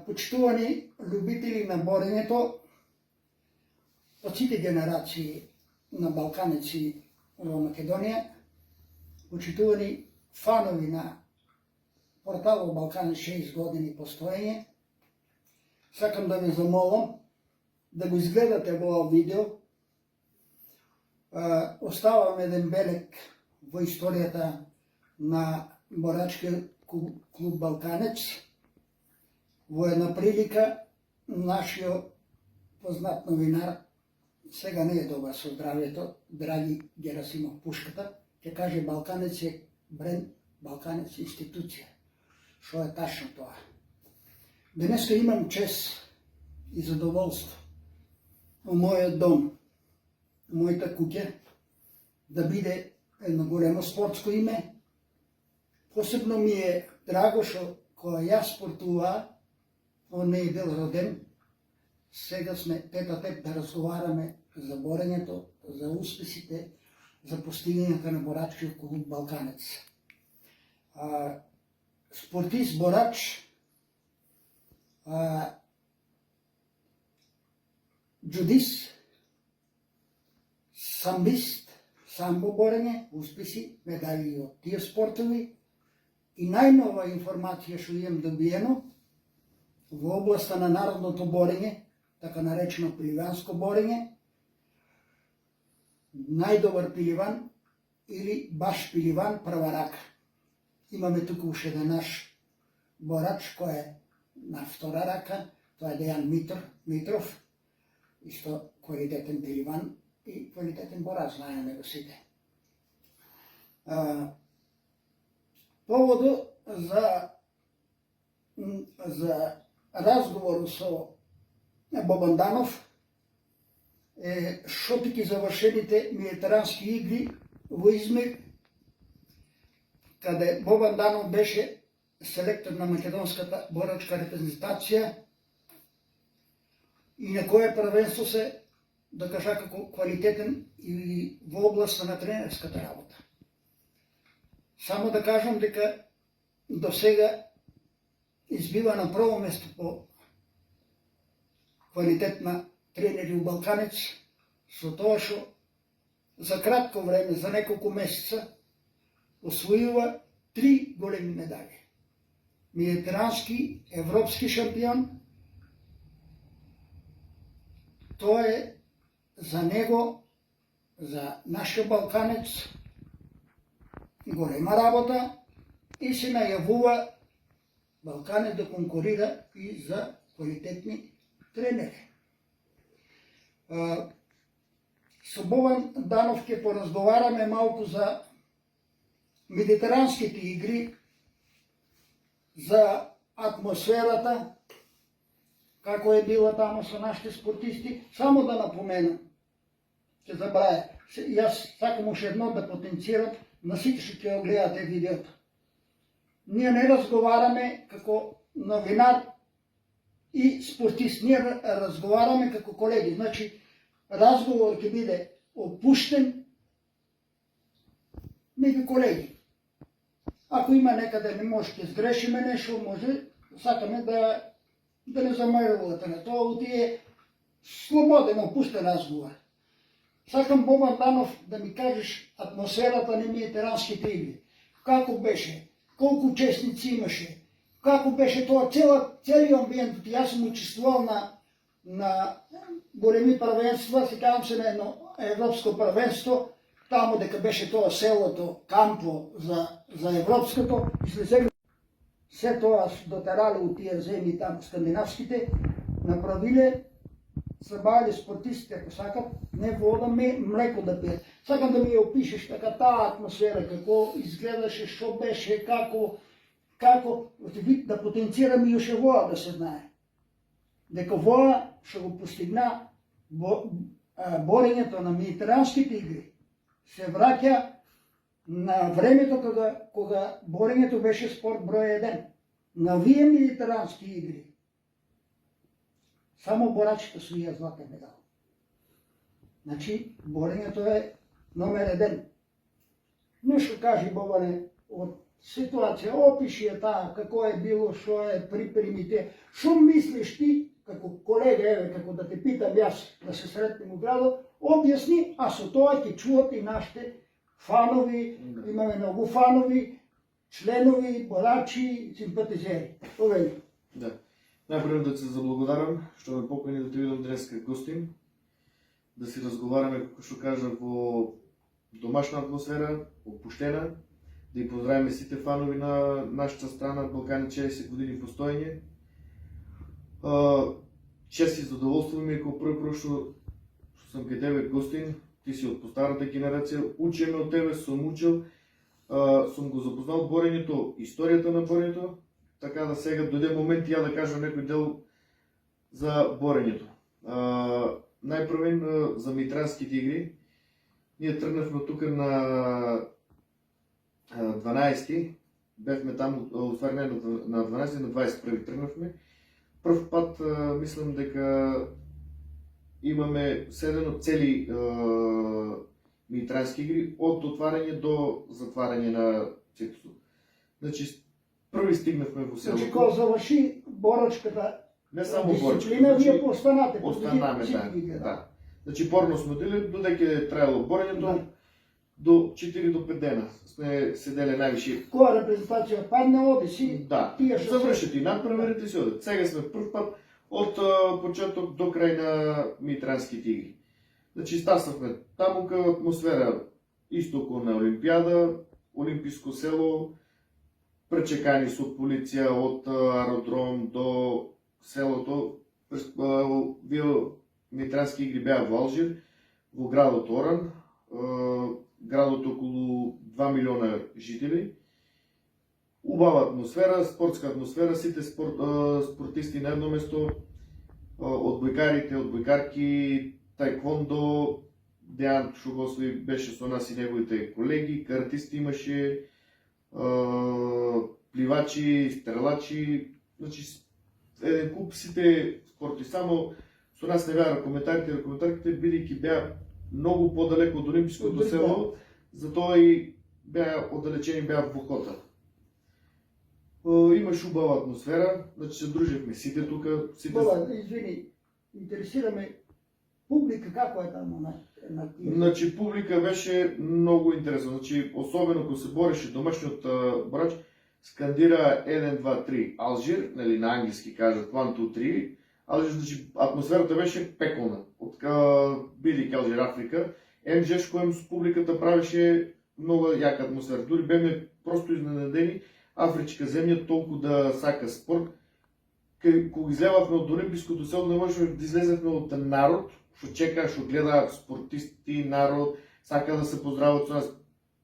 Почитувани любители на борењето од сите генерации на балканеци во Македонија, почитувани фанови на порталот Балкан 6 години постоење, сакам да ве замолам да го изгледате во видео. Оставам еден белег во историјата на борачки клуб Балканец. Во една прилика, нашиот познат новинар, сега не е добар со здравието, Драги Герасимов Пушката, ќе каже Балканец е бренд, Балканец е институција. Што е тачно тоа? Денеска имам чест и задоволство во мојот дом, мојата куќа, да биде едно големо спортско име. Посебно ми е драго што кога јас спортуваа, он не е бил роден, сега сме тет-а-тет да разговараме за борењето, за успесите, за постигнењата на борачкиот клуб Балканец. Спортист, борач, джудист, самбист, самбо борење, успеси, медали од тие спортови и најнова информација што имам добиено во областа на народното борење, така наречено пиливанско борење, најдобар пиливан или баш пиливан прва рака. Имаме тука уште еден наш борач кој е на втора рака, тоа е Дејан Митров, исто квалитетен пиливан и квалитетен борач, знаеме го сите. Поводот за разговор со Бобан Данов е шопики завршените медитерански игри во Измир, каде Бобан Данов беше селектор на македонската борачка репрезентација и на кое првенство се докажа како квалитетен и во областа на тренерската работа. Само да кажам дека до сега избива на прво место по квалитет на тренери у Балканец, со тоа што за кратко време, за неколку месеца, освојува 3 големи медали. Медитерански, европски шампион. Тоа е за него, за нашиот Балканец, голема работа и се најавува Балканец да конкурира и за квалитетни тренери. Со Бобан Данов ќе поразговараме малку за медитеранските игри, за атмосферата, како е била тамо со нашите спортисти. Само да напоменам, ќе забравя, јас сакам уште едно да потенцирам на сите што ќе гледате видеото. Ние не разговараме како новинар и спортист, ние разговараме како колеги. Значи, разговор ќе биде опуштен меѓу колеги. Ако има некаде не може ќе сгрешиме нешто, може, сакаме да не замерувате на тоа, тие слободен, опуштен разговор. Сакам, Бобан Данов, да ми кажеш атмосферата на медитеранските игри. Како беше? Колку учесници имаше? Како беше тоа целиот амбиент? Јас сум учествувал на големи првенства, секавам се на едно европско првенство, таму дека беше тоа селото, кампо за европското, и след се тоа дотерале у тие земји таму скандинавските, направиле, събавили спортистите, ако сакат, не вода, млеко да пият. Сакам да ми ја опишеш така таа атмосфера, како изгледаше, што беше, како, да потенцирам и уште воа да се знае. Дека воа што го постигна борењето на медитеранските игри, се враќа на времето кога борењето беше спорт број 1. На вие медитерански игри, само борачите освоија златен медал. Значи, борењето е номер 1. Нешто кажи, Бобане, од ситуация, опиши я таа, како е било, што е припримите. Што мислиш ти, како колега, еве, како да те питам јас, да се сретнем у градот, објасни, а со тоа ќе чуат и нашите фанови, имаме многу фанови, членови, борачи, симпатизери. Овели. Да. Најпрво да се заблагодарам што ме покани да те видам днес како гостин, да си разговараме, како што кажа, во домашна атмосфера, опуштена, да и поздравиме сите фанови на нашата страна, Балкани 60 години постоење. Чест и задоволство ми е како прво што сум кај тебе гостин, ти си од постарата генерација, учиме од тебе, сум учил, сум го запознал борењето, историјата на борењето, така да сега дојде момент ја да кажам некој дел за борењето. Најпрвен за Митранските игри. Ние тргнавме тука на 12-ти, бевме там, уствари не на 12-ти, на 21-ти тргнавме. Прв пат мислам дека имаме седено цели Митрански игри од отварање до затварање на цитото. Значи, први стигнавме во селото. Значи, кога заврши борачката не само борачката, дисциплина, вие постанате. останаме, да. Значи, порно сме дели, додека е траело борењето, до 4 до 5 дена сме седеле највише. Која репрезентација падне, оди си, Да, завршат и надпреварите си одат. Сега сме прв пат од почеток до крај на Митранските игри. Значи, стаснавме тамука атмосфера исто како на Олимпијада, олимписко село, пречекани со полиција од аеродром до селото. Митрански игри беа во Алжир, во градот Оран, градот околу 2 милиона жители. Убава атмосфера, спортска атмосфера, сите спортисти на едно место, одбојкарите, одбојкарки, таеквондо, Дејан Шугосови беше со нас и неговите колеги, каратисти имаше, пливачи, стрелачи, значи еден куп сите спорти. Само со нас не беа ракометарките, бидејќи беа многу подалеку од олимпиското село, затоа и беа оддалечени, беа во кота. Имаш убава атмосфера, значи се дружевме сите тука. Извини, интересираме публика како е таму на тие? Значи публика беше многу интересна, значи особено кога се бореше домашниот борач, скандира 1, 2, 3 Алжир, нели на англиски кажат 1, 2, 3. Алжир, значи атмосферата беше пеколна. Бидејќи Алжир Африка, МЖ коем с публиката правеше многу јака атмосфера. Дури беме просто изненадени афричка земја толку да сака спорт. Кога излевавме од олимпиското село, не можеме да излеземе од народ, што чека, што гледа спортисти, народ, сака да се поздрават со нас.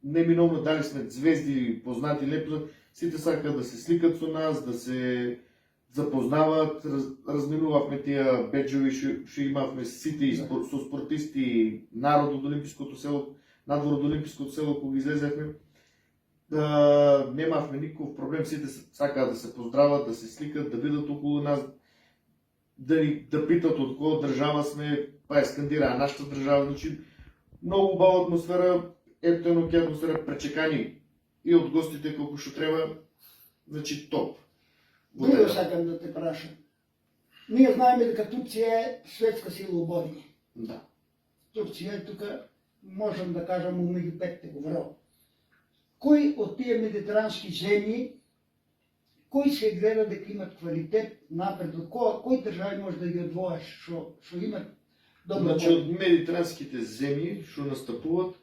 Неминовно дали сме звезди, познати, непознати, сите сака да се сликат со нас, да се запознават, разменувавме тие беџови што имавме сите со спортисти, народ од олимпиското село, надвор од олимпиското село, кога излезевме. Немавме никаков проблем, сите сакаат да се поздрават, да се сликат, да видат околу нас, да питат од која држава сме, па е скандира нашата држава. Значи, многу убава атмосфера, ептено ќе атмосфера, пречекани и од гостите колку што треба, значи топ. Друго сакам да те прашам. Ние знаеме дека Турција е светска сила у борење. Да. Турција е тука, можам да кажам, меѓу петте во Европа. Кој од тие медитерански земји, кој се гледа дека имат квалитет напред, кој држави може да ги одвоаш што имат добро? Значи од медитеранските земји што настапуваат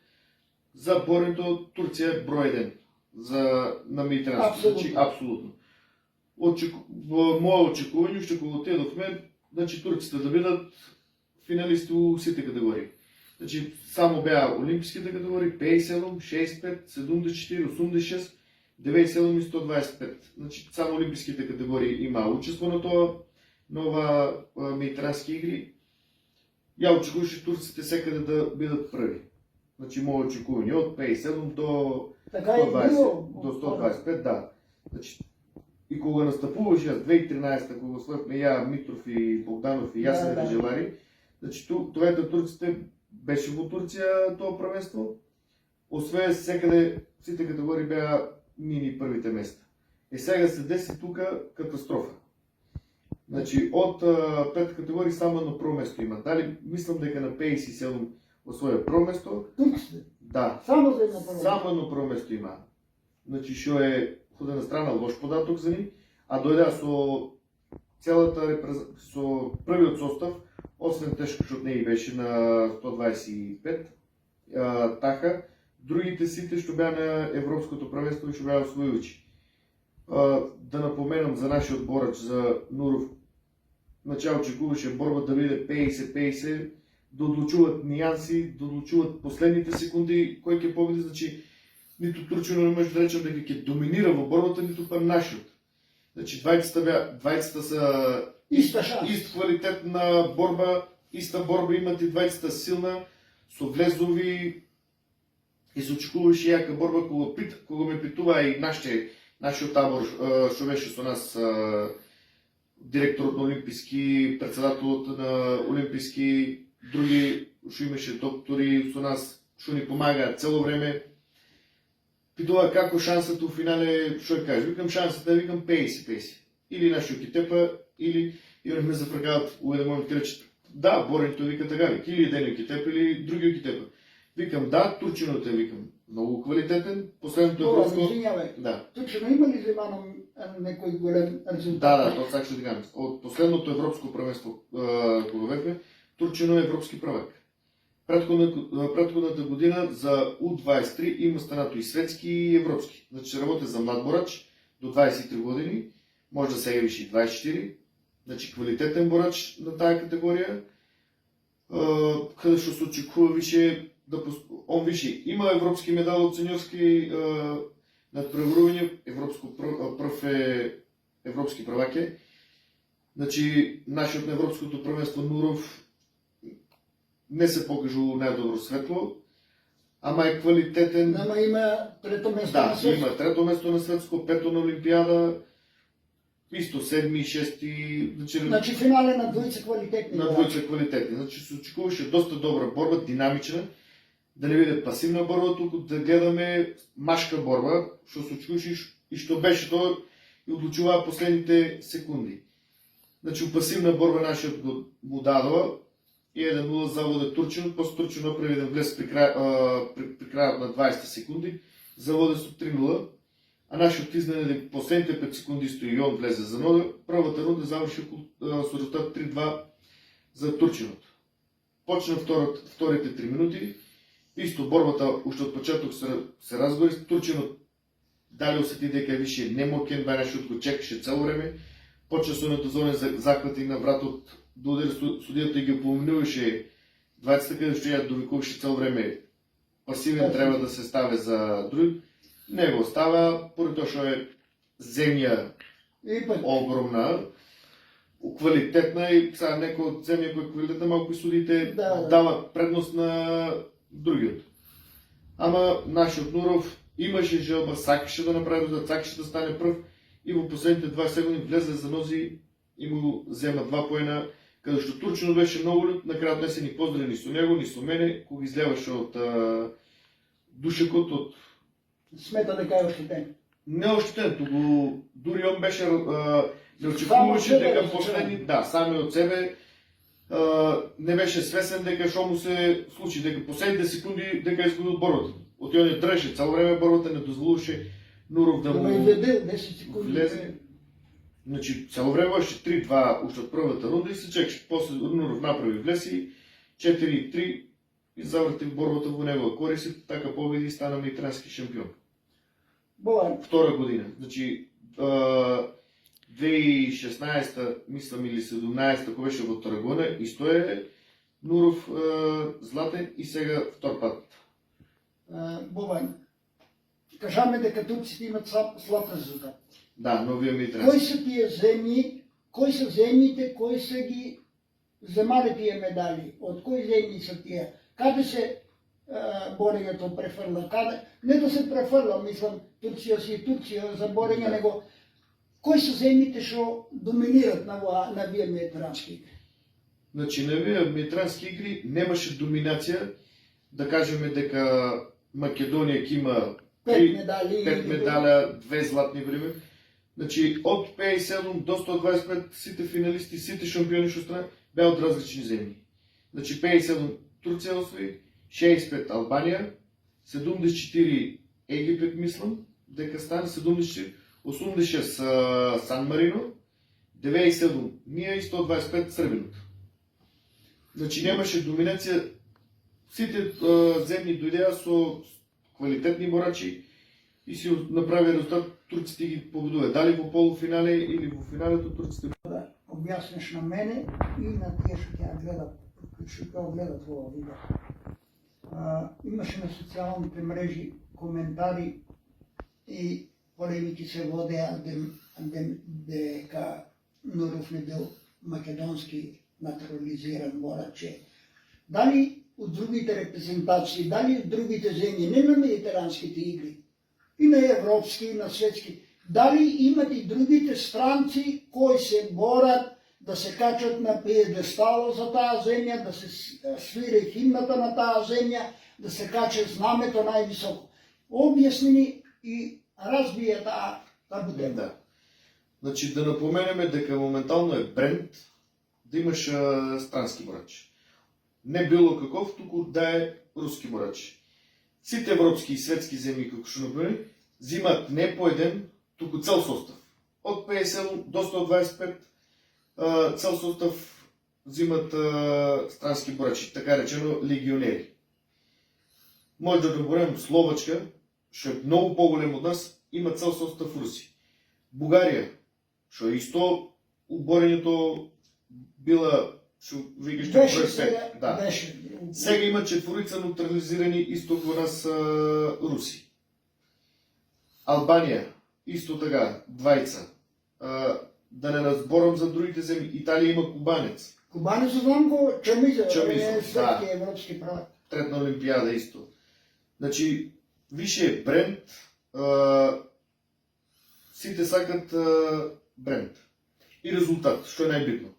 за борењето, Турција е број 1 на медитеранските. Значи апсолутно. Во моје очекување што кога отидовме, значи турците да бидат финалисти во сите категории. Значи само беа олимписките категории 57, 65, 74, 86, 97 и 125. Значи само олимписките категории има учество на тоа, нова медитерански игри. Ја очекуваше турците секаде да бидат први. Значи моје очекување од 57 до 120, до 125, да. Значи и кога настапуваше јас 2013, кога славме ја Митров и Богданов и Јасен Режелари, значи двете турците беше во Турција тоа првенство. Освен секаде сите категории беа мини първите места. Сега се деси тук катастрофа. Значи от пет категории само на първо место има. Дали мислям дека на 57 освоя първо место. Тук сте. Да. Само за едно първо. Само едно първо место има. Значи шо е худена страна, лош податок за ни, а дојде со целата со првиот состав, освен тешко, защото не и беше на 125 таха, другите сите што беа на Европското правенство и што беа освојувачи. Да напоменам за нашиот борач за Нуров, начало очекуваше борба да биде 50-50, да одлучуват нијанси, да одлучуват последните секунди кој ќе победи, значи ниту Турчино не може да речем дека ќе доминира во борбата, ниту па нашиот. Значи двајцата са Иста шанс. ист квалитетна борба, иста борба имат и двајцата силна, со влезови и се очекуваше јака борба кога ме питува и нашиот табор што беше со нас директорот на Олимписки, председателот на Олимписки, други што имаше доктори со нас што ни помагаат цело време. Питува како шансата у финале, што ја кажеш? Викам шансата, викам 50-50. Или нашиот ќе тепа, или и они ме запрекават у еден момент рече, да, Боренто вика така, вика, или еден ќе тепа, или другиот ќе тепа. Викам да, Турчинот е, викам, многу квалитетен, последното европско... Извинявай, Да. Турчино има ли вземано некој голем резултат? Да, тоа сакаш да кажам. Од последното европско првенство кога бевме, Турчино е европски првак. Предходната година за U23 има станато и светски и европски. Значи се работи за млад борач до 23 години, може да се явиш и 24. Значи квалитетен борач на тая категорија, каде што се очекува више да он више има европски медал од сеньорски надпреварување, прв е европски првак е. Значи нашиот на европското првенство Нуров не се покажу најдобро светло, ама е квалитетен. Ама има трето место на Да, светско. има трето место на светско, пето на Олимпиада, исто седми, шести, Значи финале на двојца квалитетни. на двојца квалитетни. Значи се очекуваше доста добра борба, динамична, да не биде пасивна борба, туку да гледаме машка борба, што се очекуваше и што беше тоа и одлучуваа последните секунди. Значи пасивна борба нашиот го дадова и 1-0 заводе Турчино, после Турчино направи еден влез при крајот на 20 секунди, заводе со 3-0, а нашиот изненади последните 5 секунди исто и он влезе за нода. Првата рунда заврши со резултат 3-2 за Турчиното. Почна вторите 3 минути, исто борбата уште од почеток се разгори, Турчино дали осети дека више немокен, бе нашиот го чекаше цело време, почна со недозволени захвати на вратот до удар, судијата ги упомнуваше двајцата, каде што ја довикуваше цело време пасивен треба да се стави за друг. Не го става, поради тоа што е земја огромна, квалитетна и сега некој од земја која е квалитетна, малку и судите дават предност на другиот. Ама нашиот Нуров имаше желба, сакаше да направи резултат, сакаше да стане прв и во последните 20 секунди влезе за нози и му зема 2 поена, каде што Турчино беше многу лют, на крајот не се ни поздрави ни со него, ни со мене, кога излеваше од душекот, од... Смета дека е оштетен. Не оштетен, туку дури он беше, не очекуваше дека последни, да, сами од себе, не беше свесен дека што му се случи, дека последните секунди дека изгубил борбата. Од ја не дреше цело време борбата, не дозволуваше Нуров да му изледел 10 секунди. влезе. Значи, цело време беше 3-2 уште од првата рунда и се чекаше. После Нуров направи влеси 4-3 и заврти борбата во негова корист и така победи и стана мејтрански шампион. Бојан. Втора година. Значи, 2016, мислам, или 17, кога беше во Тарагона, исто е Нуров златен и сега втор пат. Бобан, кажаме дека турците имат слаб резултат. Да, новија мејтрански. Кои се тие земји, кои се земјите, кои се ги земале тие медали? Од кои земји се тие? Каде се борењето префрла? Каде? Не да се префрла, мислам, Турција си и Турција за борење, него кои се земјите што доминират на вие мејтрански игри? Значи, на вие мејтрански игри немаше доминација, да кажеме дека Македонија ќе има 5 медали. 5 медаля, 2 златни време. Значи от 57 до 125 сите финалисти, сите шампиони што страна беа од различни земји. Значи 57 Турција освои, 65 Албанија, 74 Египет мислам, дека стане 74, 86 Сан Марино, 97 ние и 125 Србиното. Значи немаше доминација, сите земји дојдеа со квалитетни борачи и си направи резултат, турците ги победува. Дали во полуфинале или во финалето турците. Да објасниш на мене и на тие што ќе гледат, што ќе гледат во видео. Имаше на социјалните мрежи коментари и полемики се водеа дека Нуров не бил македонски натурализиран борач. Дали од другите репрезентации, дали од другите земји, не на медитеранските игри, и на европски, и на светски, дали имат и другите странци кои се борат да се качат на пиедестало за таа земја, да се свири химната на таа земја, да се каче знамето највисоко. Објаснени и разбија таа будема. Да. Значи да напоменеме дека моментално е бренд да имаш странски борач. Не било каков, туку да е руски борач. Сите европски и светски земји, како што напомени, зимат не по еден, туку цел состав. Од 57 до 125 цел состав зимат странски борачи, така речено легионери. Може да добавим Словачка, што е многу поголем од нас, има цел состав руси. Бугарија, што е исто уборењето била што викаш Беше да. беше. Сега има четворица неутрализирани исто во нас руси. Албанија, исто така, двајца. Да не разборам за другите земји, Италија има кубанец. Кубанец знам го Чамиза, Чамиза, светски да. европски правак. Трет на Олимпијада исто. Значи, више бренд, сите сакат бренд. И резултат, што е најбитно.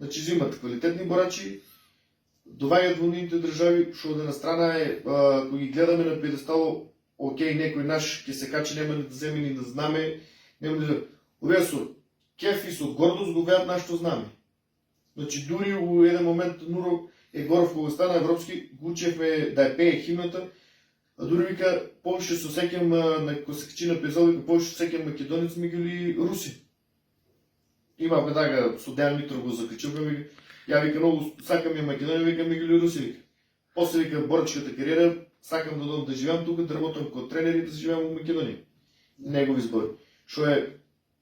Значи, зимат квалитетни борачи, доваѓаат во нивните држави, што од една страна е, кога ги гледаме на пиедестало, окей, некој наш ќе се качи, нема да земе ни да знаме, нема да... Овие со кеф и со гордост го веат нашето знаме. Значи, дури у еден момент Нуров Егоров, кога стана европски, го учевме да ја пее химната, а дури вика, повише со сеќам, кога се качи на пейзал, вика, повише со сеќам македонец меѓу руси. Имавме така, со Дејан Митров го закачуваме, ја вика, многу сакам ја Македонија, вика, меѓу руси, вика. После вика, борачката кариера, сакам да додам да живеам тука, да работам како тренер и да живеам во Македонија. Негови збори. Што е,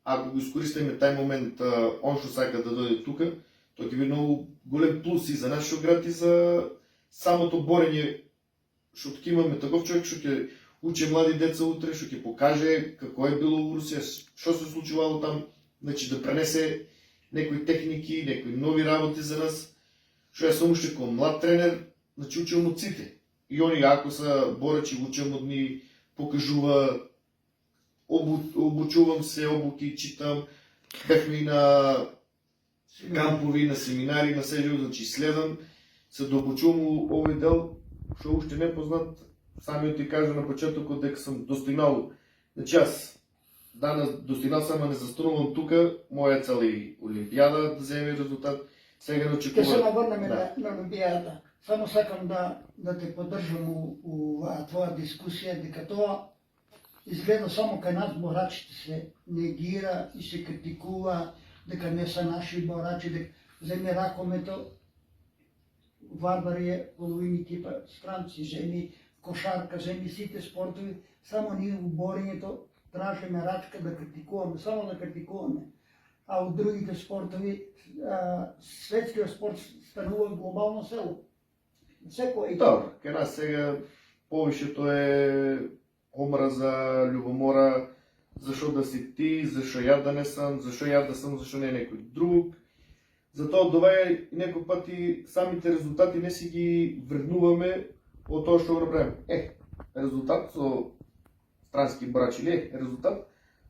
ако го искористиме тај момент, он што сака да дојде тука, тој ќе биде многу голем плюс и за нашиот град и за самото борење, што ќе имаме таков човек што ќе учи млади деца утре, што ќе покаже како е било во Русија, што се случувало там, значи да пренесе некои техники, некои нови работи за нас, што јас сум уште како млад тренер, значи учам од сите. И они ако се борачи, учам од нив, покажува, обучувам се, обуки, читам, бевме и на кампови, на семинари, на СЖУ, значи следам, се дообучувам овој дел, што уште не познат, самиот ти кажа на почетокот дека сум достигнал. Значи јас данас достигнал сам, не застанувам тука, моја цел е Олимпијада да земе резултат. Сега не очекувам. Ќе се наврнеме на Олимпијадата. Само сакам да те поддржам у твоја дискусија, дека тоа изгледа само кај нас борачите се негира и се критикува, дека не са наши борачи, дека земе ракомето, Варвар е половини типа странци, земи кошарка, земи сите спортови, само ние у борењето тражиме рачка да критикуваме, само да критикуваме. А од другите спортови, светскиот спорт станува глобално село. Секој е. Добро, кај нас сега повишето е омраза, љубомора, зашо да си ти, зашо ја да не сам, зашо ја да сам, зашо не некој друг. Затоа доваја и некој пати самите резултати не си ги вреднуваме од тоа што го направиме. Резултат со странски борачи ли резултат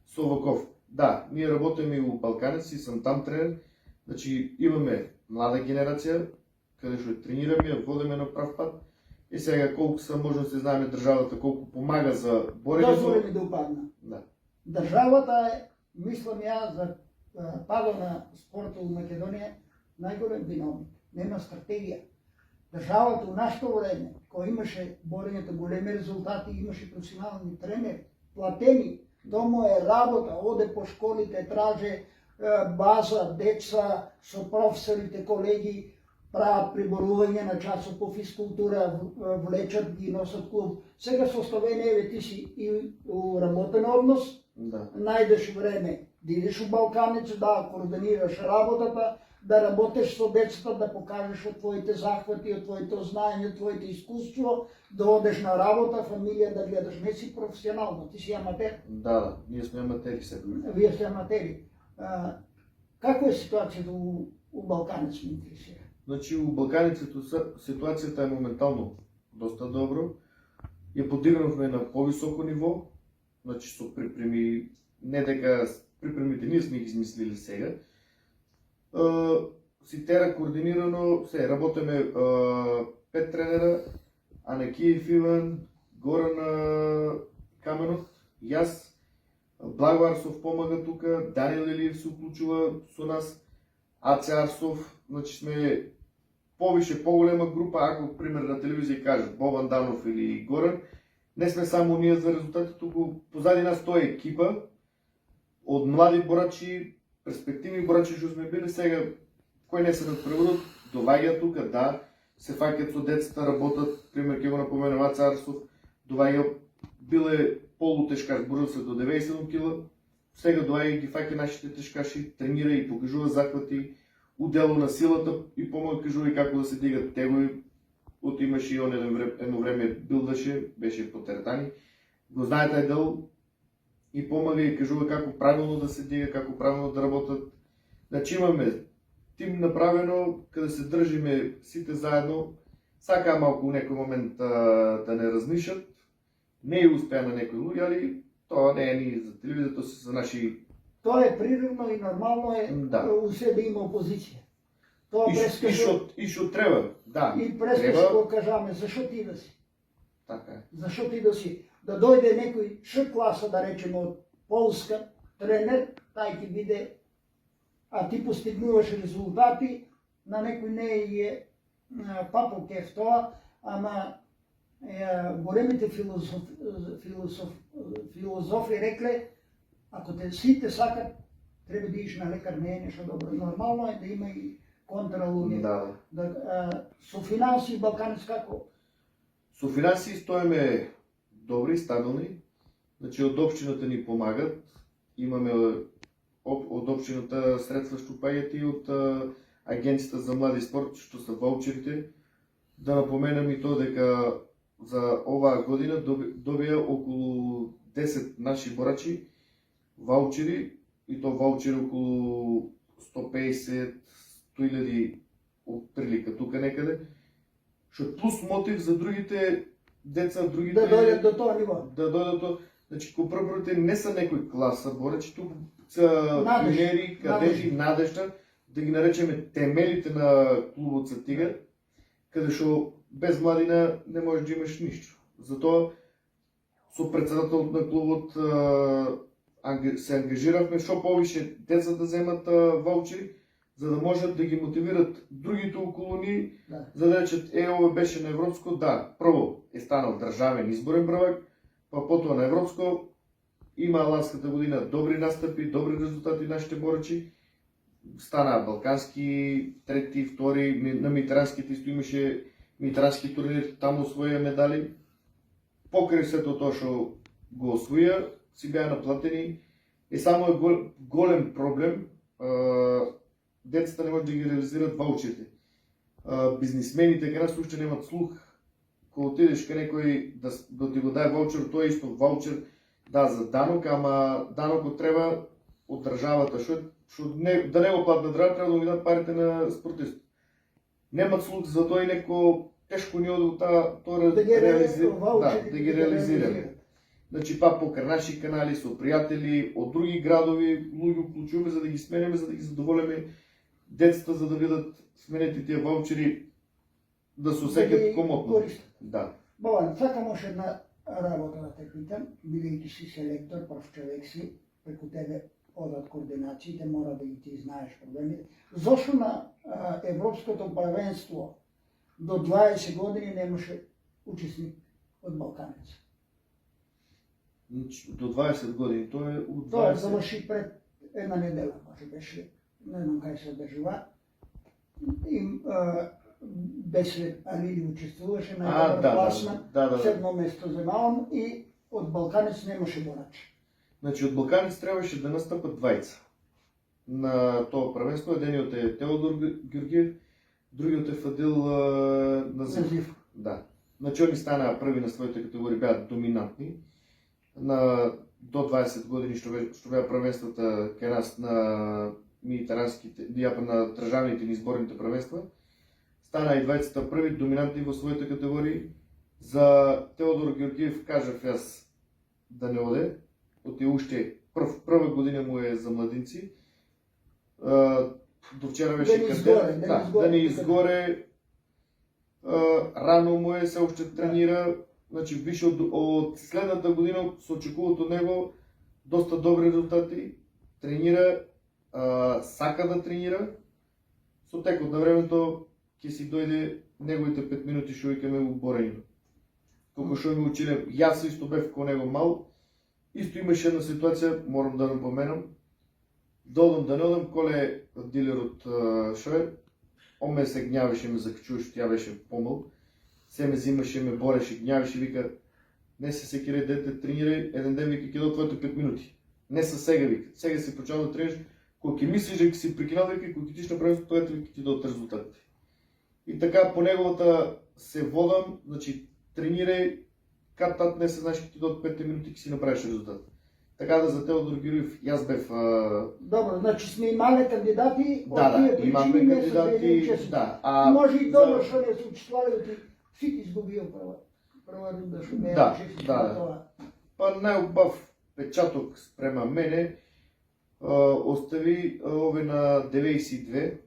со ваков. Да, ние работиме и у Балканец и сам там тренер, значи имаме млада генерација, каде што тренираме, ја водиме на прав пат, И сега колко са, може да се знаем държавата, колко помага за боренето. Дозволи ми да упадна. Да. Държавата е, мислам я, за пада на спорта в Македония най-голем виновник. Нема стратегия. Държавата в нашето време, кой имаше боренето, големи резултати, имаше професионални тренери, платени, то му е работа, оде по школите, траже база, деца, со професорите, колеги, правят приборување на часов по физкултура, влечат ги, носат клуб. Сега со оставение, еве ти си и у работен однос, Да. најдеш време да идеш у Балканец, да координираш работата, да работиш со децата, да покажеш од твоите захвати, од твоите знаење, од твоите искуство, да одеш на работа, фамилија да гледаш. Не си професионално, ти си аматер. Да, ние сме аматери сега. Вие сте аматери. Каква е ситуацијата у Балканец, ме интересира? Значи у Балканицето ситуацията е моментално доста добро. Я подигнахме на по-високо ниво. Значи со припреми, не дека припремите ние сме ги измислили сега. Ситера координирано, се работиме 5 тренера, Анакиев Иван, Горан Каменов, јас, Благо Арсов помага тука, Даниел Илиев се уклучува со нас, Аце Арсов, значи сме повише, по-голема група, ако пример на телевизија кажат Бобан Данов или Горан, не сме само ние за резултати, туку позади нас тоа е екипа од млади борачи, перспективни борачи што сме били сега, кои не се надпреводат, доваѓаат тука, да, се фаќаат со децата, работат, пример ќе го напоменам Аце Арсов, доваѓа, биле полутешкаш, борил се до 97 кг, сега доаѓа и ги фаќа нашите тешкаши, тренира и покажува захвати, удело на силата и помага кажува и како да се дигат тегови. От имаше и он едно време билдаше, беше по теретани. Го знае тај дел и помага и кажува како правилно да се дига, како правилно да работат. Значи имаме тим направено, каде се држиме сите заедно, сака малку у некој момент да не разнишат. Не е успеа на некои луѓе, али тоа не е ни за телевизијата, се за наши. Тоа е природно и нормално е у себе има опозиција. Тоа И што треба, да. И прескаше го кажаме, зашо ти да си? Така е. Зашо ти да си? Да дојде некој Ш класа, да речеме, од Полска, тренер, тај ти биде, а ти постигнуваш резултати, на некој не е папо кеф тоа, ама големите филозофи рекле, ако те сите сакат, треба да идеш на лекар, не е нешто добро. Нормално е да има и контралуѓе. Да. Со финанси Балканец како? Со финанси стоиме добри, стабилни. Значи од општината ни помагат. Имаме од општината средства што паѓат и од Агенцијата за млади спорт, што се ваучерите. Да напоменам и тоа дека за оваа година добија околу 10 наши борачи ваучери, и то ваучери околу 150-100,000 отприлика тука некаде, што плюс мотив за другите деца, другите да дојдат до тоа ниво. Да дојдат до, значи ко првите не са некои класа борачи, туку са пионери, кадети, надежда, да ги наречеме темелите на клубот за Тигар, каде што без младина не можеш да имаш ништо. Затоа со председателот на клубот се ангажиравме што повише деца да земат ваучери, за да можат да ги мотивират другите околу ни, за да речат, ова беше на европско, да, прво е станал државен изборен првак, па потоа на европско, има ланската година добри настапи, добри резултати нашите борачи, стана балкански, трети, втори, на митранските исто имаше митрански турнир, таму освоја медали. Покрај сето тоа што го освоја, си беа наплатени. И само е голем проблем, децата не може да ги реализират ваучерите. Бизнисмените кај нас уште немат слух. Кога отидеш кај некој да ти го даде ваучер, тоа е исто ваучер, да, за данок, ама данокот треба од државата, што да не го платат држава, треба да му дадат парите на спортист. Немат слух за тоа и неко тешко ни оди тоа да ги реализираме. Значи па покрај наши канали со пријатели од други градови, луѓе уклучуваме за да ги смениме, за да ги задоволиме децата, за да видат сменети тие ваучери. да се усекат ги комотно. користат. Да. Баван, сакам още една работа да те питам, бидейки си селектор, прав човек си, преко тебе одат координациите, мора да ги ти знаеш проблемите. Зошто на Европското първенство до 20 години немаше учесник от Балканец? Значи, до 20 години. Той е от Той 20... завърши пред една неделя, може беше, не знам как се държава. Беше Алили участвуваше на класна, седмо место взема он и от Балканец нямаше борач. Значи от Балканец трябваше да настъпат двайца на това първенство. Единият е Теодор Георгиев, другият е Фадил Назив. Да. Значи они стана први на своите категории, бяха доминантни. До 20 години ще бяха първенствата кенас на медитеранските, на държавните ни сборните първенства. Стана и двайцата први доминантни в своите категории. За Теодор Георгиев кажах аз да не оде. От още първа година му е за младинци. До вчера беше кандидат. Да не изгоре. Рано му е, се още тренира. Значи, виж, от следната година се очакуват от него доста добри резултати. Тренира, сака да тренира. Со текот на времето ќе си дойде неговите 5 минути што викаме во боренето. Колко што ми училе, јас исто бев ко него мал. Исто имаше една ситуација, морам да напоменам. Додам да не одам, коле дилерот шој, он ме се гнявеше, ме закачуваше, тя беше помал. Се ме взимаше, ме бореше, гнявеше, вика, не се секире дете, тренирај, еден ден вика, ќе до твоите 5 минути. Не са сега, вика. Сега си почал да тренираш, кога ќе мислиш дека си прекинал, вика, кога ќе тиш направиш, тоа вика ти дадат резултатите. И така по неговата се водам, значи тренирај, кат-тат не се знаеш, ќе ти дадат 5 минути, ќе си направиш резултат. Така да за Теодор Георгиев, јас бев... Добро, значи сме имали кандидати, да, имаме кандидати, да. Може и добро, што не се учествували, да си ти изгубил права рунда, што не е учествували това. Па најубав печаток спрема мене остави ове на 92.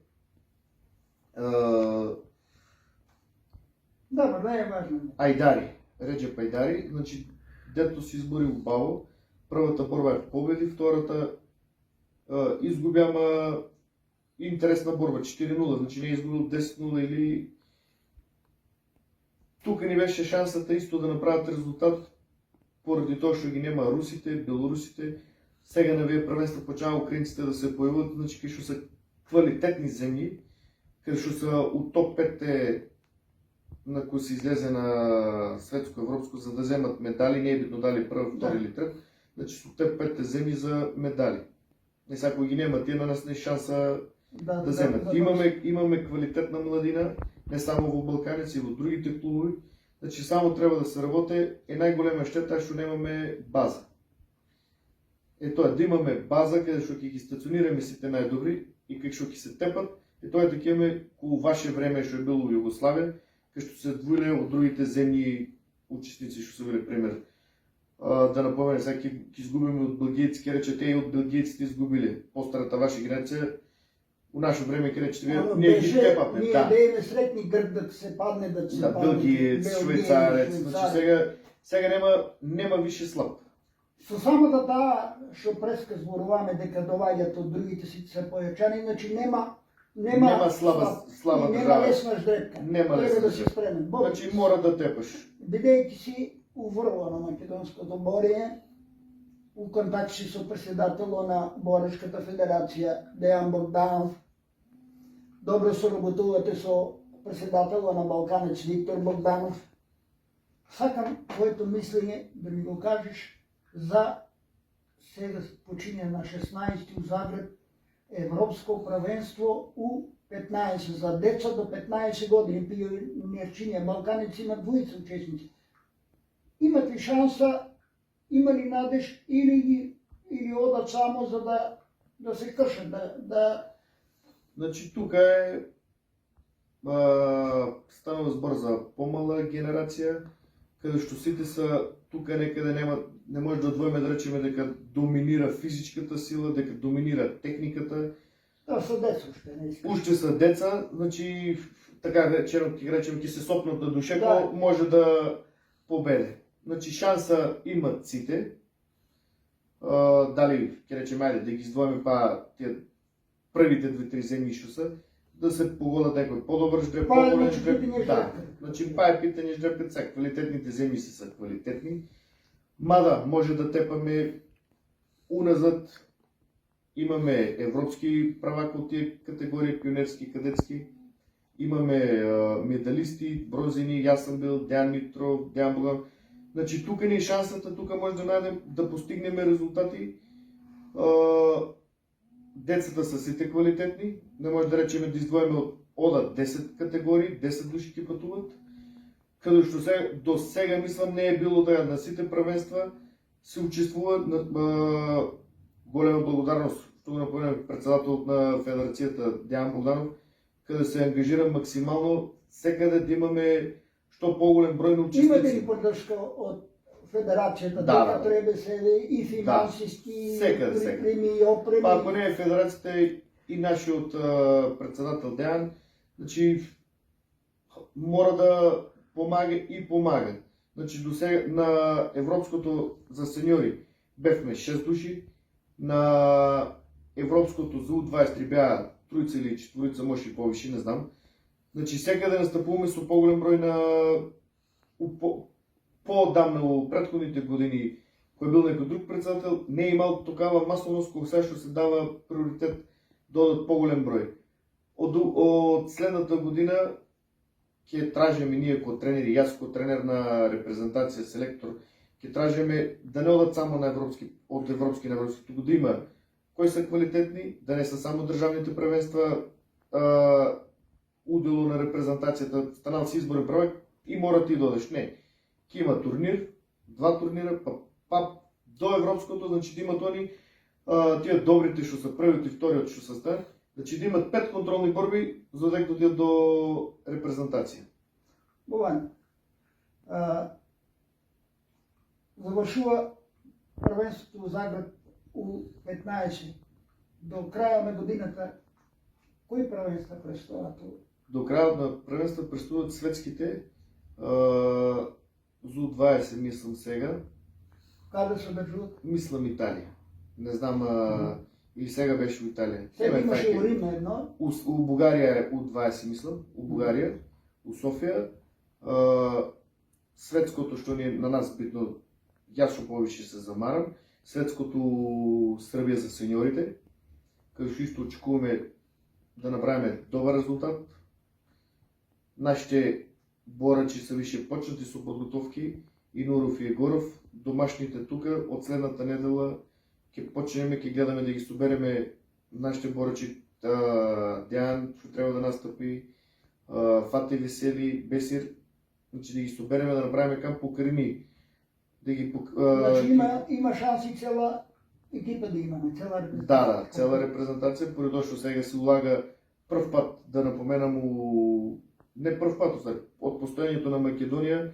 Добро, не е важно. Айдари, Реджеп Айдари, значи дето си изборил баво. Првата борба е победи, втората изгубя, ама интересна борба, 4-0, значи не е изгубил 10-0 или... Тук ни беше шансата исто да направят резултат, поради тоа што ги нема русите, белорусите. Сега на вие првенство почава украинците да се появат, значи кај што са квалитетни земји, кај што са от топ 5 на кои се излезе на светско-европско, за да вземат медали, не е битно дали прв, втори или трет. Значи са те 5 земји за медали. Не сега, ако ги нема, тие на нас не е шанса да вземат. Имаме квалитетна младина, не само во Балканец, и во другите клубови. Значи само треба да се работи. Најголема штета е што немаме база. Тоа да имаме база каде што ќе ги стационираме сите најдобри и кај што ќе се тепат. Тоа е такива кога ваше време што е било во Југославија, кај што се двоиле од другите земји учесници што се били пример. Да напомене, сега ќе изгубиме од белгијци, ќе рече, те и од белгијците изгубили. Постарата ваша граница, у наше време ќе речете, ние ги тепаме. Ние бееме сретни Грк да се падне, да се падне. Белгиец, швейцарец, значи сега нема више слаб. Со самата таа што преска зборуваме дека доаѓаат од другите сите се појачани, значи нема слаба држава. Нема лесна ждрепка. Треба да се спремен. Значи мора да тепаш. Бидејќи си уврла на македонското борие, у контакт си со председателот на Борешката федерација Дејан Богданов, добро соработувате со председателот на Балканец Виктор Богданов. Сакам твоето мислење да ми го кажеш за сега почине на 16 у Загреб Европско правенство У15 за деца до 15 години, пионерчиња Балканец има двојца учесници. Имат ли шанса, има ли надеж или одат само за да се кршат, да... Значи тука е станува збор за помала генерација, каде што сите са тука некаде не може да одвоиме да речеме дека доминира физичката сила, дека доминира техниката, Това са деца още, не искам. Уште са деца, значи така речено, ки речем, ки се сопнат на душе, Да. кој може да победе. Значи шанса имат сите. Дали, ке речем, ајде да ги издвоиме па тие првите две-три земји што са, да се погодат некој по-добар ждреб, Па е, по-голем значи, ждреб. питање Да. ждреб. Значи па е питање ждреб са. Квалитетните земји са квалитетни. Мада може да тепаме уназад. Имаме европски правак од тие категории, пионерски, кадетски. Имаме медалисти, Брозини, јас сам бил, Дејан Митров, Дејан Богдан. Значи тука ни е шансата, тука може да најдем да постигнеме резултати. Децата са сите квалитетни, не може да речеме да издвоиме од 10 категории, 10 души ќе патуват. Каде што до сега мислам не е било да на сите првенства се учествува голема благодарност што го напомням председателот на федерацијата Дејан Богданов, каде се ангажира максимално секаде да имаме што поголем број на учесници. Имате ли поддршка од федерацијата, Да, дека да. треба се и финансиски, Секаде, секаде. приpremi и опреми? Па ако не е федерацијата и нашиот председател Дејан, значи мора да помага и помага. Значи до сега на европското за сеньори бевме 6 души, на европското за U23 беа тројца или четворица, може и повише, не знам. Значи секаде настапуваме со поголем број на по-одамна у претходните години, кој бил некој друг председател, не е имал такава масовност кој сега што се дава приоритет да одат поголем број. Од следната година ќе тражиме ние како тренери, јас како тренер на репрезентација, селектор, ќе тражиме да не одат само на од европски на европски, туку да има кои са квалитетни, да не са само државните првенства, удело на репрезентацијата, станал си изборен проект и мора ти да одеш. Не. Ќе има турнир, 2 турнира, па до европското, значи да имат они тие добрите што са првиот и вториот што са стан, значи да имат 5 контролни борби за да отидат до репрезентација. Бован, завршува првенството во Загреб U15 до краја на годината. Кои првенства престојат? До крајот на првенства престојат светските ЗУ-20, мислам сега. Каде се одржуваат? Мислам Италија. Не знам, или сега беше у Италија. Сега имаше у Рим едно. У Бугарија е U-20, мислам. У Бугарија, у Софија. Светското што ни е на нас битно, јас што повише се замарам. Светското Србија за сеньорите, каде што исто очекуваме да направиме добар резултат. Нашите борачи се више почнати со подготовки, и Нуров и Егоров, домашните тука, од следната недела ќе почнеме, ќе гледаме да ги собереме нашите борачи, Дејан што треба да настапи, Фати Весели, Бесир, значи да ги собереме да направиме камп по Карини. Да ги Значи има шанси цела екипа да имаме, цела репрезентација. Да, цела репрезентација, поради тоа што сега се улага прв пат, да напоменам, не прв пат, од постојањето на Македонија,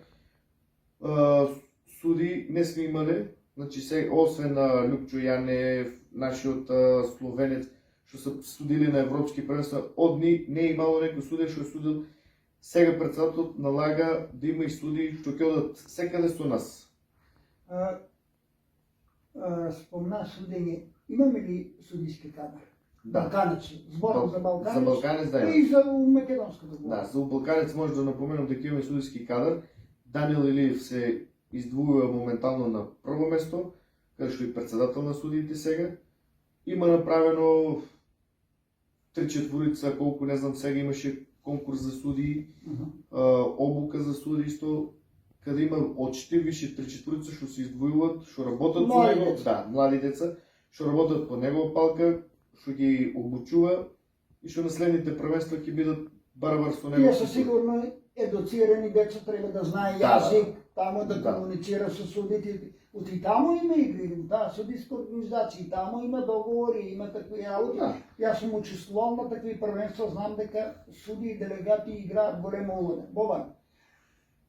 суди не сме имале, значи сега, освен на Лјупчо Јанев, нашиот словенец, што се судили на европски првенства, од ни не е имало некој судија што е судил. Сега председателот налага да има и суди што ќе одат секаде со нас. Спомна судење, имаме ли судиски кадар? Да. Балканец, зборот за Балканец. За Балканец, да, И за македонското збор. Да, за Балканец може да напоменам дека имаме судиски кадар. Даниел Илиев се издвојува моментално на прво место, каде што е председател на судиите сега. Има направено 3-4, колку не знам, сега имаше конкурс за судии, обука за судии исто, каде има од 4 више 3-4 што се издвојуваат, што работат со него, да, млади деца, што работат по негова палка, што ги обучува и што на следните првенства ќе бидат барабар со него. Тие се сигурно едуцирани деца, треба да знае јазик, тамо да комуницира со судите. И тамо има игри, да, судиски организации, тамо има договори, има такви работи. Јас сум учествувал на такви првенства, знам дека суди и делегати играат голема улога. Бобан,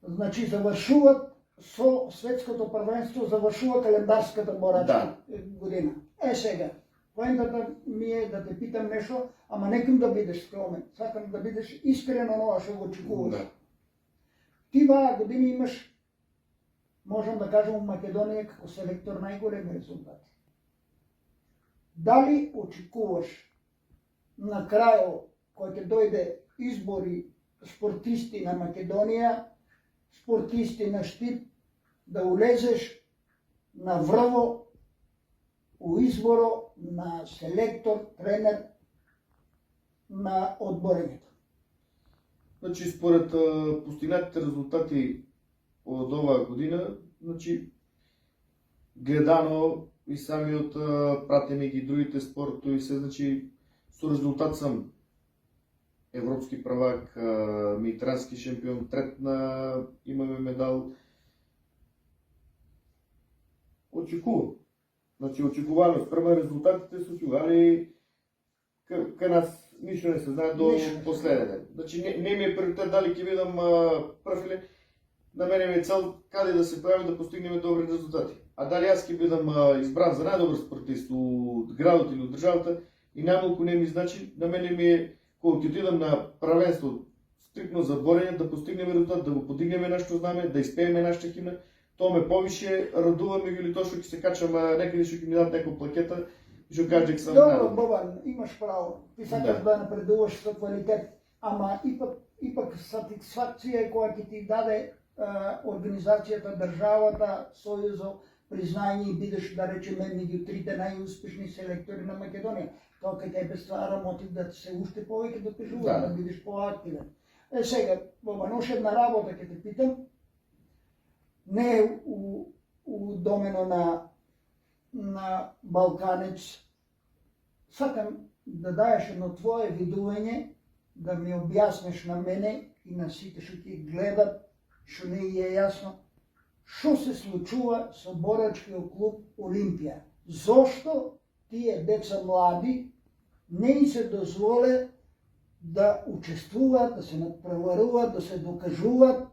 значи завршуват со светското првенство, завршува календарската борачка година. Сега, Поентата ми е да те питам нещо, ама некам да бидеш скромен. Сакам да бидеш искрено нова што го очекуваш. Да. Ти ваа години имаш, можам да кажем, у Македонија како селектор најголеми резултати. Дали очекуваш на крајот, кој ќе дојде избори спортисти на Македонија, спортисти на Штип, да улезеш на врво у изборо на селектор, тренер на одборењето? Значи, според постигнатите резултати од оваа година, значи, гледано и самиот пратени ги другите спортови се, значи, со резултат сам европски правак, медитерански шампион, трет на имаме медал. Очекувам. Значи, очекувано спрема резултатите се очекували кај нас ништо не се знае до последен ден. Значи, не ми е приоритет дали ќе видам прв или на мене ми е цел каде да се прави да постигнеме добри резултати. А дали аз ќе бидам избран за најдобар спортист од градот или од државата и најмалку не ми значи, на мене ми е кога ќе отидам на правенство стрикно за борење да постигнеме резултат, да го подигнеме нашето знаме, да испееме нашата химна. Тоа ме повише радува меѓу тоа што ќе се качам некаде што ќе ми дадат некоја плакета и што кажа дека сам Добро, Бобан, имаш право. Ти сакаш Да. да напредуваш со квалитет, ама ипак сатисфакција е која ќе ти даде организацијата, државата, Сојузо, признање и бидеш, да речеме, меѓу трите најуспешни селектори на Македонија. Тоа кај тебе ствара мотив да се уште повеќе докажуваш, Да. да бидеш поактивен. Сега, Бобан, още една работа ќе те питам. Не е у домено на Балканец. Сакам да даеш едно твое видување, да ми објаснеш на мене и на сите што ќе гледат, што не е јасно, што се случува со борачкиот клуб Олимпија. Зошто тие деца млади не им се дозволе да учествуваат, да се надпреваруваат, да се докажуваат?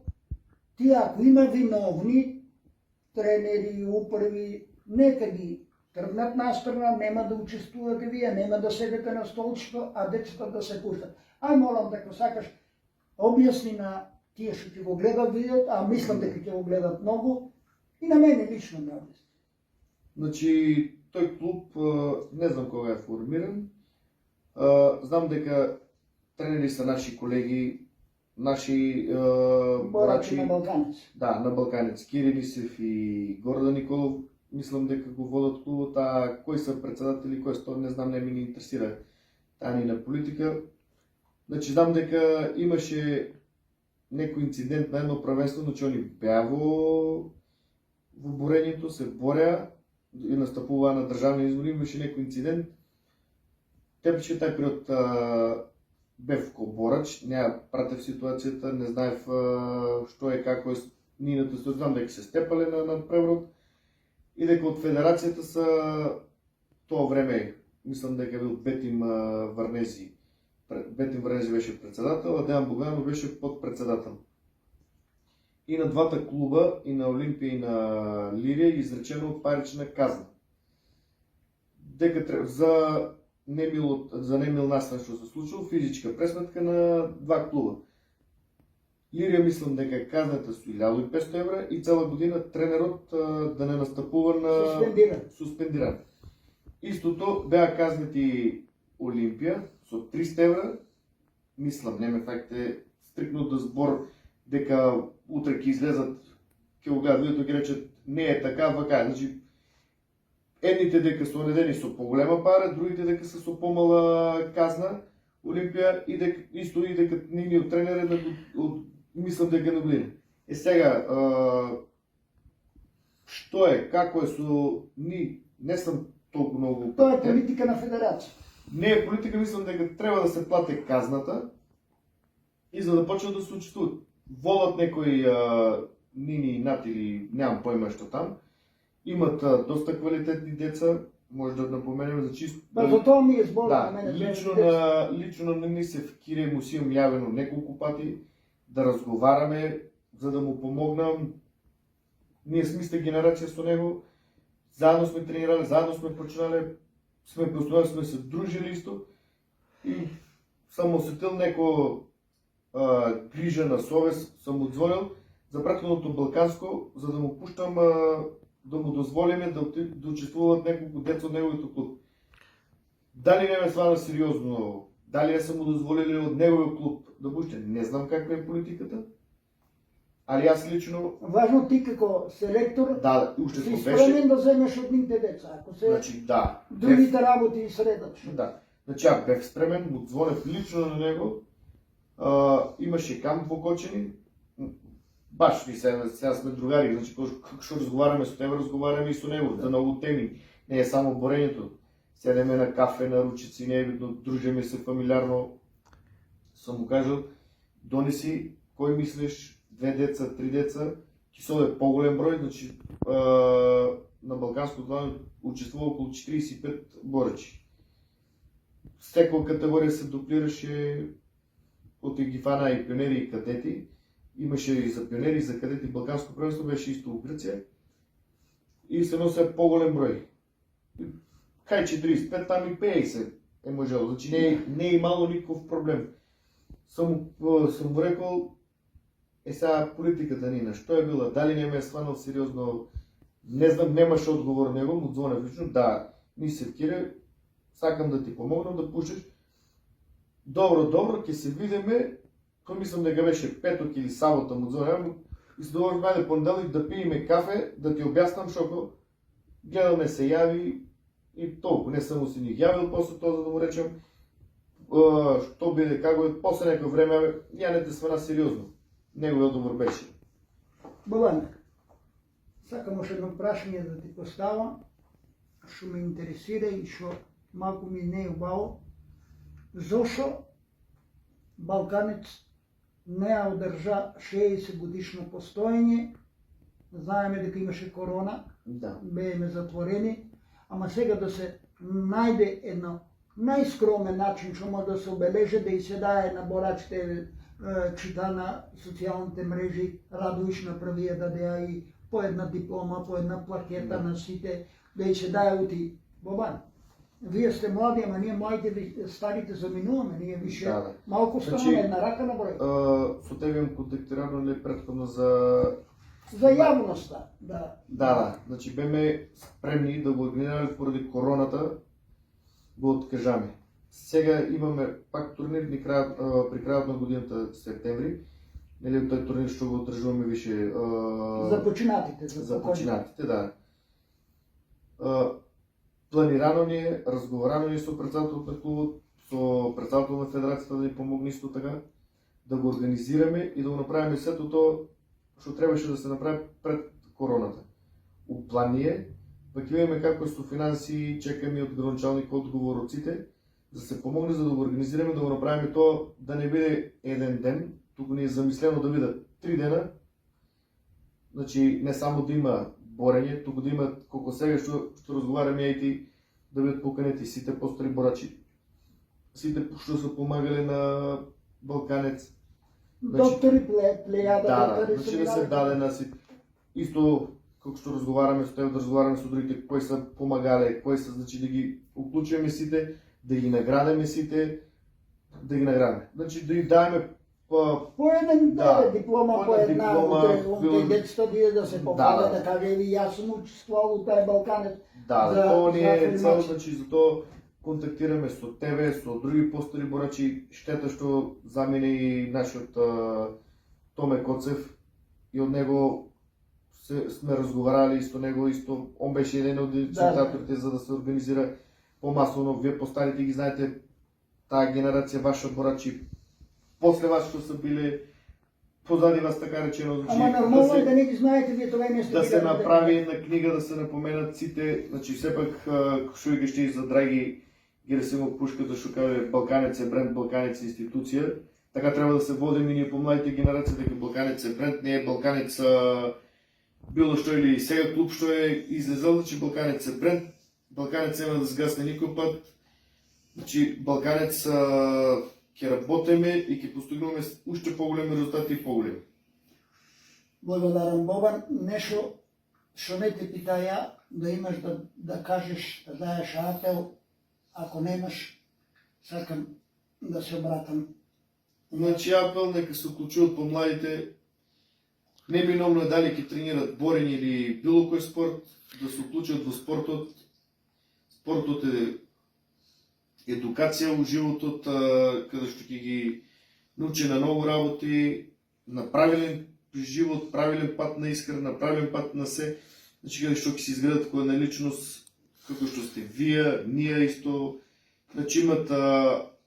Тие ако има виновни, тренери, управи, нека ги тргнат настрана, нема да учествувате вие, нема да седете на столчето, а децата да се пуштат. Ај молам, дека сакаш, објасни на тие што ќе го гледат видеот, а мислам дека ќе го гледат многу, и на мене лично ме објасни. Значи, тој клуб не знам кога е формиран. Знам дека тренери са наши колеги, наши Борачи на Балканец. Да, на Балканец. Кири Лисев и Гордан Николов, мислам дека го водат клубот, а кои са председатели, кој сто, не знам, не ми интересира таа ни на политика. Значи, знам дека имаше некој инцидент на едно правенство, значи они беа во борењето, се бореа и настапуваа на државни избори, имаше некој инцидент. Тепче тај период бев ко борач, не ја пратев ситуацијата, не знаев што е, како е нината ситуација, знам дека се степале на преворот и дека од федерацијата са тоа време, мислам дека бил Бетим Варнези. Бетим Варнези беше председател, а Дејан Боганов беше подпредседател. И на двата клуба, и на Олимпија и на Лирија, изречено парична казна. Дека за немил настан што се случило, физичка пресметка на два клуба. Лирија мислам дека казната со 1500 евра и цела година тренерот да не настапува на суспендиран. Истото беа казнати Олимпија со 300 евра. Мислам, нема факт стрикно да збор дека утре ќе излезат, ќе го гледат видеото, ќе речат не е така, вака. Значи, едните дека се онедени со поголема пара, другите дека се со помала казна Олимпија и дека исто и дека нивниот тренер е мислам дека на година. Сега што е, како е со не сум толку многу. Тоа е политика на федерација. Не е политика, мислам дека треба да се плати казната и за да почнат да се учествуват. Водат некои нини над или нямам појма што там. Имат доста квалитетни деца, може да напоменеме за чисто. За тоа ми е збор на Да, мене. лично на Нисев Кире му си имам јавено неколку пати да разговараме, за да му помогнам. Ние сме иста генерација со него, заедно сме тренирале, заедно сме починале, постоянно сме се дружили исто и съм усетил неко грижа на совест, съм отзвонил за пратеното Балканско, за да му пущам да му дозволиме да участвуват няколко деца от неговото клуб. Дали не ме свана сериозно, дали не са му дозволили от неговия клуб да пуще, не знам каква е политиката. Али аз лично... Важно ти како селектор Да, още си беше... спремен да вземеш од нивните деца, ако се Значи, да. другите работи и средат. Да. Значи, аз бях спремен, му звонех лично на него. Имаше кам покочени. Баш ми сега сме другари, значи, како што разговараме со тебе, разговараме и со него за много теми. Не е само борението. Седеме на кафе, на ручици, не е видно, дружиме се фамилиарно. Съм му кажал, донеси, кой мислиш, 2 деца, 3 деца, кисо е по-голем брой, значи на Балканско това участвува около 45 борачи. Всяка категория се дуплираше от Егифана и пионери и кадети. Имаше и за пионери, и за кадети Балканско правителство, беше исто в Гърция. И се нося по-голем брой. Хай 45, там и 50 е можело. Значи не е имало никакъв проблем. Съм му рекол, сега политиката ни на що е била, дали не ме е сванал сериозно, не знам, нямаше отговор на него, му звоня лично, да, ми се Кире, сакам да ти помогна да пушиш. Добро, ќе се видиме, помислям дека беше петок или сабота му звоня, и се договорим да понеделник да пиеме кафе, да ти обяснам, шоко гледаме се яви и толкова, не съм му се ни явил после това, за да му речем, що биде, како е, после някакво време, я не те свана сериозно. Неговият отговор беше. Бобан, сакам още едно прашање да ти поставам, што ме интересира и што малку ми не е убаво. Зошо Балканец не ја одржа 60 годишно постоење? Знаеме дека имаше корона, Да. бееме затворени, ама сега да се најде едно најскромен начин што може да се обележи, да и се дае на борачите, чита на социјалните мрежи, Радоиш направи да даде и по една диплома, по една плакета на сите, да и се дае ути. Бобан, вие сте млади, ама ние младите старите заминуваме, ние више Да. малко станаме една рака на број. Со тебе имам контактирано ли предходно за... За јавноста, да. Да. Значи беме спремни да го организираме поради короната, го откажаме. Сега имаме пак турнир при крајот на годината септември. Нели тој турнир што го одржуваме више За починатите, за починатите, да. Планирано ни е, разговарано ни е со председателот на клубот, со председател на федерацијата да ни помогне исто така, да го организираме и да го направиме сето тоа што требаше да се направи пред короната. У план ни е, пак имаме како со финанси, чекаме од градоначалник одговор од сите, да се помогне за да го организираме, да го направиме тоа да не биде еден ден, туку ни е замислено да бидат 3 дена. Значи не само да има борење, туку да има колку сега што разговараме и ти, да бидат поканети сите постари борачи, сите што се помагале на Балканец. Доктори плејада, Да, доктори значи да се даде на сите. Исто како што разговараме со тебе, да разговараме со другите кои се помагале, кои се, значи да ги уклучиме сите, да ги наградиме сите, да ги наградиме. Значи да ги даеме по еден диплома, по една от децата вие да се попада, да каже и аз съм учествувал от тази Балканец. Да, тоа ни е цел, значи затоа контактираме со тебе, со други постари борачи, штета што замине и нашиот Томе Коцев и од него сме разговарали со него исто, он беше еден од инициататорите за да се организира помасовно, вие постарите ги знаете, таа генерација ваша борачи, после вас што са биле позади вас, така речено, значи, ама нормално е да не ги знаете, вие това не сте да се направи една книга, да се напоменат сите, значи сепак што ги ще за драги Герасимов пушката што каже Балканец е бренд, Балканец е институција, така треба да се водим и ние по младите генерации, дека Балканец е бренд, не е Балканец било што или сега клуб што е излезал, значи Балканец е бренд, Балканец нема да сгасне никој пат, значи Балканец ќе работиме и ќе постигнеме уште поголеми резултати и поголеми. Благодарам, Бобан. Нешто што не те питаја, да имаш да кажеш, да даеш апел ако немаш, сакам да се обратам. Значи апел нека се уклучуват по-младите. Неминовно е дали ки тренират борен или било кој спорт, да се уклучат во спортот. Спортот е едукација во животот, каде што ќе ги научи на многу работи, на правилен живот, правилен пат на исхрана, правилен пат на се. Значи каде што ќе се изградат која на личност, како што сте вие, ние исто. Значи имат,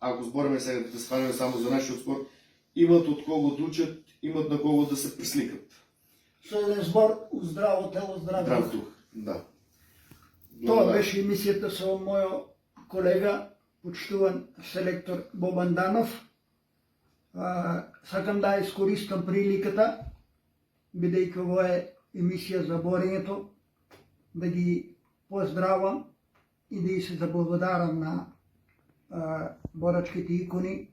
ако збориме сега да станеме само за нашиот спорт, имат од кого да учат, имат на кого да се присликат. Со еден збор, у здраво тело, здрав Здрав дух. дух, да. Тоа беше емисијата со мојот колега, почитуван селектор Бобан Данов. Сакам да искористам приликата, бидејќи ово е емисија за борењето, да ги поздравам и да ги се заблагодарам на борачките икони.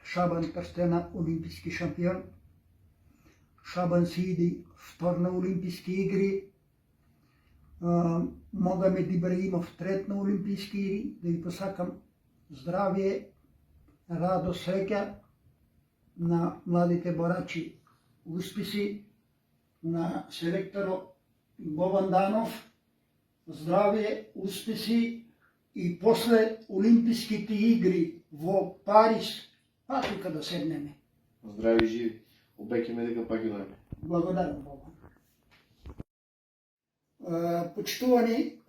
Шабан Крстена, олимписки шампион. Шабан Сиди, втор на олимписки игри. Могамед Ибраимов, трет на олимписки игри. Да ви посакам здравие, радост, среќа на младите борачи, успеси, на селекторот Бобан Данов, здравие, успеси и после олимписките игри во Париж, па тука да седнеме. Здрави и живи. Обеќаме дека пак ќе дојдеме. Благодарам Богу. Почитувани